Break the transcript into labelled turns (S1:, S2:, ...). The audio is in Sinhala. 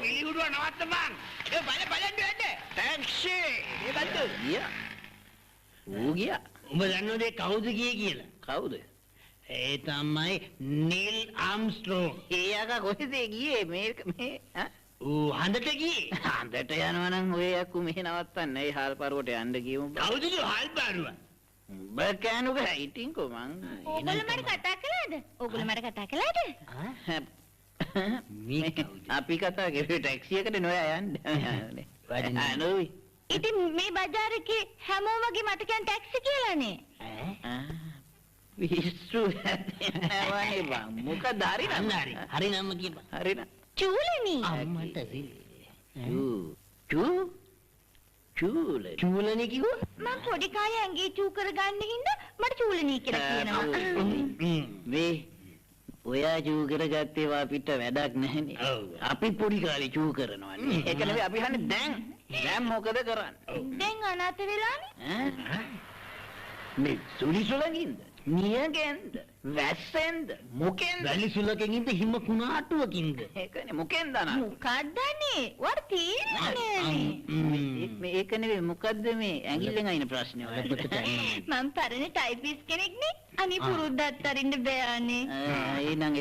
S1: පිළිගුඩුව නවත්තපන්. ඒ බලන්න වෙන්න. ටැක්සි. මේ බද්දු. ගියා. ඌ ගියා.
S2: උඹ දන්නවද කවුද ගියේ කියලා?
S1: කවුද?
S2: ඒ තමයි නිල් ආම්ස්ට්‍රෝං.
S1: එයාක කොහෙද ගියේ මේ
S2: ඌ හන්දට ගියේ.
S1: හන්දට යනවා නම් ඔය යකු මෙහෙ නවත්තන්න. ඒ හාල් පාරුවට යන්න ගියමු.
S2: කවුද හාල් පාරුව?
S1: උඹ කෑනුක හිටින්කෝ මං.
S3: ඕගොල්ලෝ මට කතා කළාද? ඕගොල්ලෝ මට කතා කළාද?
S2: මේ කවුද?
S1: අපි කතා කරේ ටැක්සි එකට නොයා යන්න. අනෝයි.
S3: ඉතින් මේ බજાર එකේ හැමෝම වගේ මට කියන ටැක්සි කියලානේ.
S1: විශ්සු නැවනේ බං. මොකද හරිනම්
S2: හරිනම් කියපන්.
S1: හරිනම්.
S3: චූලනි.
S2: අම්මට චූලනි කිව්වා?
S3: මම පොඩි කාලේ ඇඟේ චූ කරගන්න හින්දා මට චූලනි කියලා කියනවා.
S1: මේ ඔයා චූ කරගත්තේ අපිට වැඩක් නැහැනේ. අපි පොඩි කාලේ චූ කරනවානේ. ඒක නෙවෙයි අපි හන්නේ දැන් මොකද කරන්නේ?
S3: දැන් අනාථ වෙලානේ.
S1: මේ සුලිසුලකින්ද? නියගෙන්ද? වැස්සෙන්ද? මොකෙන්ද?
S2: වැලි සුලකෙන් ඉඳ හිම කුණාටුවකින්ද?
S1: ඒකනේ මොකෙන්ද අනා?
S3: මොකද්දනේ? වර තීරණේ.
S1: මේක නෙවෙයි මොකද්ද මේ ඇඟිල්ලෙන් අයින ප්‍රශ්නේ ඔයාලට?
S3: මම පරණ ටයිපිස් කෙනෙක් නේ. අනේ පුරුද්දත් අරින්න බෑනේ.
S1: එහෙනම්